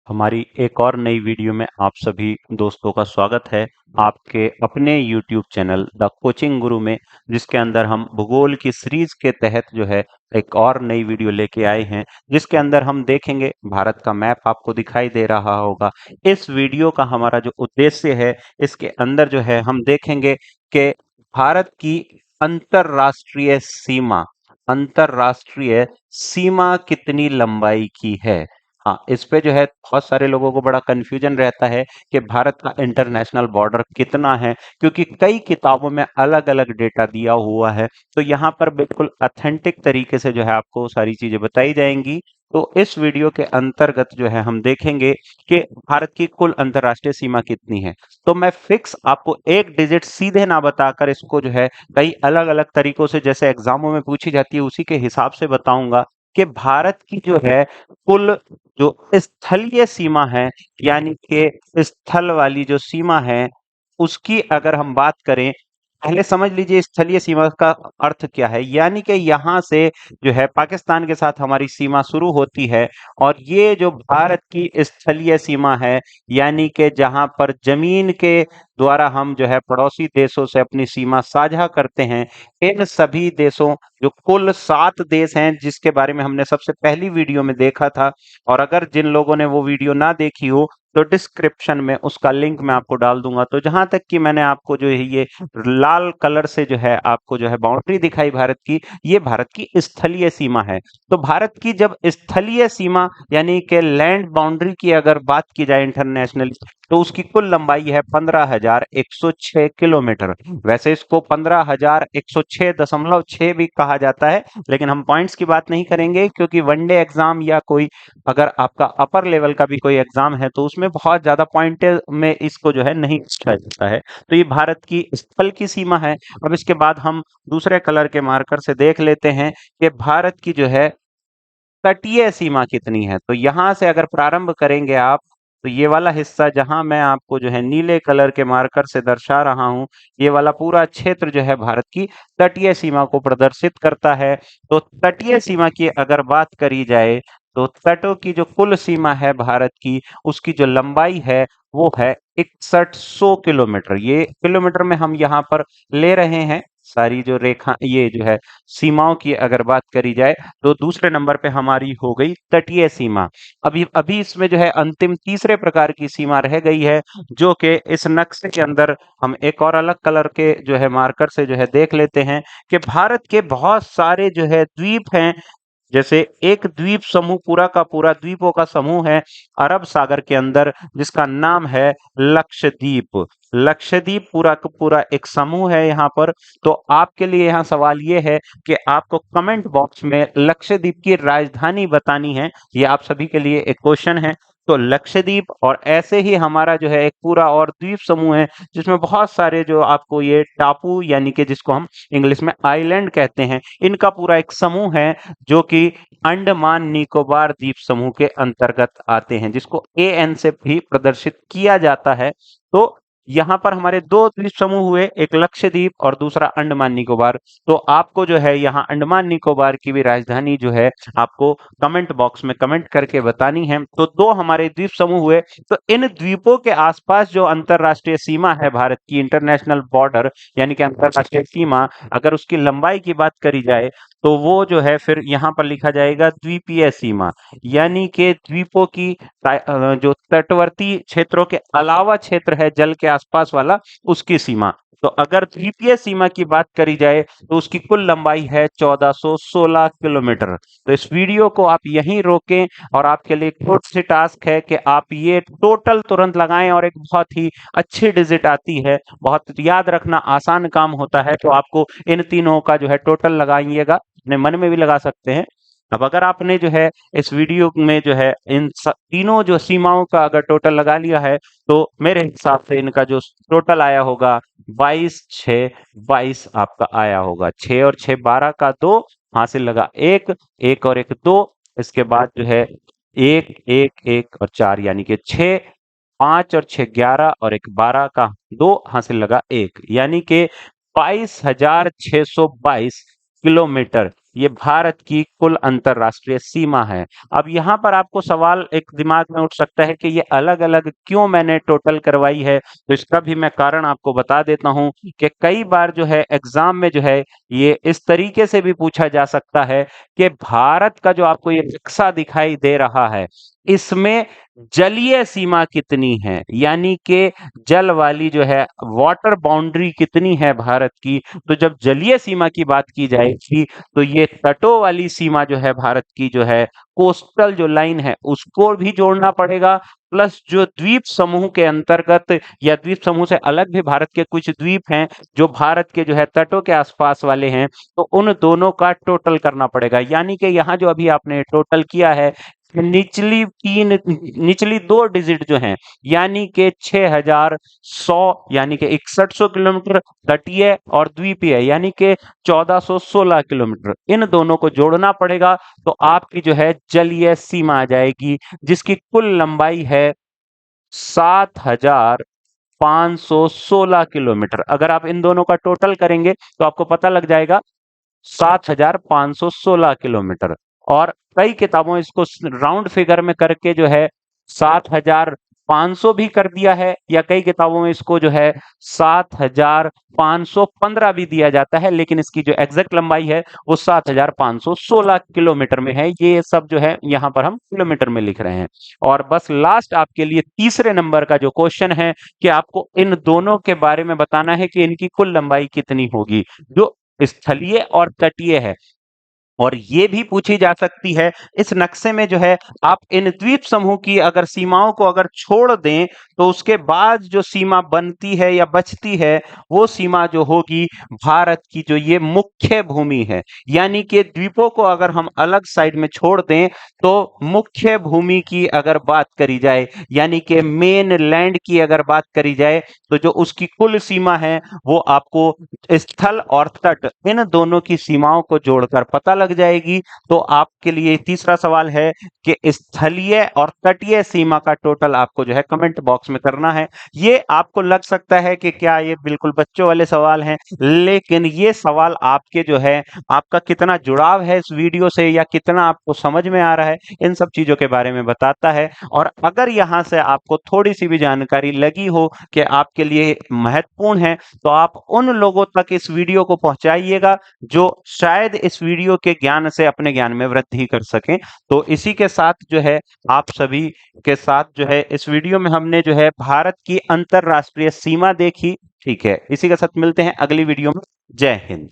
हमारी एक और नई वीडियो में आप सभी दोस्तों का स्वागत है आपके अपने YouTube चैनल द कोचिंग गुरु में, जिसके अंदर हम भूगोल की सीरीज के तहत जो है एक और नई वीडियो लेके आए हैं, जिसके अंदर हम देखेंगे भारत का मैप आपको दिखाई दे रहा होगा। इस वीडियो का हमारा जो उद्देश्य है, इसके अंदर जो है हम देखेंगे कि भारत की अंतरराष्ट्रीय सीमा अंतरराष्ट्रीय सीमा कितनी लंबाई की है। हाँ, इस पे जो है बहुत सारे लोगों को बड़ा कंफ्यूजन रहता है कि भारत का इंटरनेशनल बॉर्डर कितना है, क्योंकि कई किताबों में अलग-अलग डेटा दिया हुआ है। तो यहाँ पर बिल्कुल ऑथेंटिक तरीके से जो है आपको सारी चीजें बताई जाएंगी। तो इस वीडियो के अंतर्गत जो है हम देखेंगे कि भारत की कुल अंतर्राष्ट्रीय सीमा कितनी है। तो मैं फिक्स आपको एक डिजिट सीधे ना बताकर इसको जो है कई अलग-अलग तरीकों से, जैसे एग्जामों में पूछी जाती है उसी के हिसाब से बताऊंगा कि भारत की जो है कुल जो स्थलीय सीमा है, यानी कि स्थल वाली जो सीमा है, उसकी अगर हम बात करें, पहले समझ लीजिए स्थलीय सीमा का अर्थ क्या है। यानी कि यहाँ से जो है पाकिस्तान के साथ हमारी सीमा शुरू होती है, और ये जो भारत की स्थलीय सीमा है, यानी कि जहाँ पर जमीन के द्वारा हम जो है पड़ोसी देशों से अपनी सीमा साझा करते हैं, इन सभी देशों, जो कुल 7 देश हैं जिसके बारे में हमने सबसे पहली वीडियो में देखा था, और अगर जिन लोगों ने वो वीडियो ना देखी हो तो डिस्क्रिप्शन में उसका लिंक मैं आपको डाल दूंगा। तो जहां तक कि मैंने आपको जो है ये लाल कलर से जो है आपको जो है बाउंड्री दिखाई भारत की, ये भारत की स्थलीय सीमा है। तो भारत की जब स्थलीय सीमा यानी कि लैंड बाउंड्री की अगर बात की जाए इंटरनेशनली, तो उसकी कुल लंबाई है 15,106 किलोमीटर। वैसे इसको 15,106.6 भी कहा जाता है, लेकिन हम पॉइंट्स की बात नहीं करेंगे, क्योंकि वनडे एग्जाम या कोई अगर आपका अपर लेवल का भी कोई एग्जाम है तो उसमें बहुत ज्यादा पॉइंट में इसको जो है नहीं पूछा जाता है। तो ये भारत की स्थल की सीमा है। अब इसके बाद हम दूसरे कलर के मार्कर से देख लेते हैं कि भारत की जो है तटीय सीमा कितनी है। तो यहाँ से अगर प्रारंभ करेंगे आप, तो ये वाला हिस्सा जहां मैं आपको जो है नीले कलर के मार्कर से दर्शा रहा हूं, ये वाला पूरा क्षेत्र जो है भारत की तटीय सीमा को प्रदर्शित करता है। तो तटीय सीमा की अगर बात करी जाए, तो तटों की जो कुल सीमा है भारत की, उसकी जो लंबाई है वो है 6100 किलोमीटर। ये किलोमीटर में हम यहाँ पर ले रहे हैं सारी जो रेखा, ये जो है सीमाओं की अगर बात करी जाए, तो दूसरे नंबर पे हमारी हो गई तटीय सीमा। अभी अभी इसमें जो है अंतिम तीसरे प्रकार की सीमा रह गई है, जो कि इस नक्शे के अंदर हम एक और अलग कलर के जो है मार्कर से जो है देख लेते हैं कि भारत के बहुत सारे जो है द्वीप हैं। जैसे एक द्वीप समूह पूरा का पूरा द्वीपों का समूह है अरब सागर के अंदर, जिसका नाम है लक्षद्वीप। लक्षद्वीप पूरा का पूरा एक समूह है यहाँ पर। तो आपके लिए यहाँ सवाल ये है कि आपको कमेंट बॉक्स में लक्षद्वीप की राजधानी बतानी है। ये आप सभी के लिए एक क्वेश्चन है। तो लक्षद्वीप, और ऐसे ही हमारा जो है एक पूरा और द्वीप समूह है, जिसमें बहुत सारे जो आपको ये टापू, यानी कि जिसको हम इंग्लिश में आइलैंड कहते हैं, इनका पूरा एक समूह है, जो कि अंडमान निकोबार द्वीप समूह के अंतर्गत आते हैं, जिसको एन से भी प्रदर्शित किया जाता है। तो यहाँ पर हमारे 2 द्वीप समूह हुए, एक लक्षद्वीप और दूसरा अंडमान निकोबार। तो आपको जो है यहाँ अंडमान निकोबार की भी राजधानी जो है आपको कमेंट बॉक्स में कमेंट करके बतानी है। तो 2 हमारे द्वीप समूह हुए। तो इन द्वीपों के आसपास जो अंतरराष्ट्रीय सीमा है भारत की, इंटरनेशनल बॉर्डर यानी कि अंतरराष्ट्रीय सीमा, अगर उसकी लंबाई की बात करी जाए, तो वो जो है फिर यहाँ पर लिखा जाएगा द्वीपीय सीमा, यानी कि द्वीपों की जो तटवर्ती क्षेत्रों के अलावा क्षेत्र है जल के आसपास वाला, उसकी सीमा। तो अगर द्वीपीय सीमा की बात करी जाए, तो उसकी कुल लंबाई है 1416 किलोमीटर। तो इस वीडियो को आप यहीं रोकें, और आपके लिए एक छोटी सी टास्क है कि आप ये टोटल तुरंत लगाएं, और एक बहुत ही अच्छी डिजिट आती है, बहुत याद रखना आसान काम होता है। तो आपको इन तीनों का जो है टोटल लगाइएगा, अपने मन में भी लगा सकते हैं। अब अगर आपने जो है इस वीडियो में जो है तीनों जो सीमाओं का अगर टोटल लगा लिया है, तो मेरे हिसाब से इनका जो टोटल आया होगा 22 आपका आया होगा। 6 और 6 12 का 2 हासिल लगा, एक एक और एक 2। इसके बाद जो है एक एक एक और 4, यानी कि 6, 5 और 6 11 और एक 12 का 2 हासिल लगा 1, यानी कि 22,622 किलोमीटर ये भारत की कुल अंतरराष्ट्रीय सीमा है। अब यहाँ पर आपको सवाल एक दिमाग में उठ सकता है कि ये अलग-अलग क्यों मैंने टोटल करवाई है? तो इसका भी मैं कारण आपको बता देता हूँ कि कई बार जो है एग्ज़ाम में जो है ये इस तरीके से भी पूछा जा सकता है कि भारत का जो आपको ये नक्शा दिखाई दे रहा है, इसमें जलीय सीमा कितनी है? यानी कि जल वाली जो है वाटर बाउंड्री कितनी है भारत की? तो जब जलीय सीमा की बात की जाएगी तो ये तटों वाली सीमा जो है भारत की जो है कोस्टल जो लाइन है उसको भी जोड़ना पड़ेगा, प्लस जो द्वीप समूह के अंतर्गत या द्वीप समूह से अलग भी भारत के कुछ द्वीप हैं जो भारत के जो है तटों के आसपास वाले हैं, तो उन दोनों का टोटल करना पड़ेगा। यानी कि यहाँ जो अभी आपने टोटल किया है, निचली 2 डिजिट जो हैं, यानी कि 6100 यानी कि 6100 किलोमीटर तटीय और द्वीपीय यानी कि 1416 किलोमीटर, इन दोनों को जोड़ना पड़ेगा तो आपकी जो है जलीय सीमा आ जाएगी, जिसकी कुल लंबाई है 7516 किलोमीटर। अगर आप इन दोनों का टोटल करेंगे तो आपको पता लग जाएगा 7516 किलोमीटर। और कई किताबों इसको राउंड फिगर में करके जो है 7500 भी कर दिया है, या कई किताबों में इसको जो है 7515 भी दिया जाता है, लेकिन इसकी जो एग्जैक्ट लंबाई है वो 7516 किलोमीटर में है। ये सब जो है यहाँ पर हम किलोमीटर में लिख रहे हैं। और बस लास्ट आपके लिए तीसरे नंबर का जो क्वेश्चन है कि आपको इन दोनों के बारे में बताना है कि इनकी कुल लंबाई कितनी होगी, जो स्थलीय और तटीय है। और ये भी पूछी जा सकती है, इस नक्शे में जो है आप इन द्वीप समूह की अगर सीमाओं को अगर छोड़ दें तो उसके बाद जो सीमा बनती है या बचती है वो सीमा जो होगी भारत की जो ये मुख्य भूमि है। यानी कि द्वीपों को अगर हम अलग साइड में छोड़ दें तो मुख्य भूमि की अगर बात करी जाए, यानी कि मेन लैंड की अगर बात करी जाए, तो जो उसकी कुल सीमा है वो आपको स्थल और तट इन दोनों की सीमाओं को जोड़कर पता लग जाएगी। तो आपके लिए तीसरा सवाल है कि स्थलीय और तटीय सीमा का टोटल आपको जो है कमेंट बॉक्स में करना है। ये आपको लग सकता है कि क्या ये बिल्कुल बच्चों वाले सवाल हैं, लेकिन ये सवाल आपके जो है आपका कितना जुड़ाव है इस वीडियो से या कितना आपको समझ में आ रहा है, इन सब चीजों के बारे में बताता है। और अगर यहाँ से आपको थोड़ी सी भी जानकारी लगी हो कि आपके लिए महत्वपूर्ण है, तो आप उन लोगों तक इस वीडियो को पहुंचाइएगा जो शायद इस वीडियो के ज्ञान से अपने ज्ञान में वृद्धि कर सकें। तो इसी के साथ जो है आप सभी के साथ जो है इस वीडियो में हमने जो है भारत की अंतरराष्ट्रीय सीमा देखी। ठीक है, इसी के साथ मिलते हैं अगली वीडियो में। जय हिंद।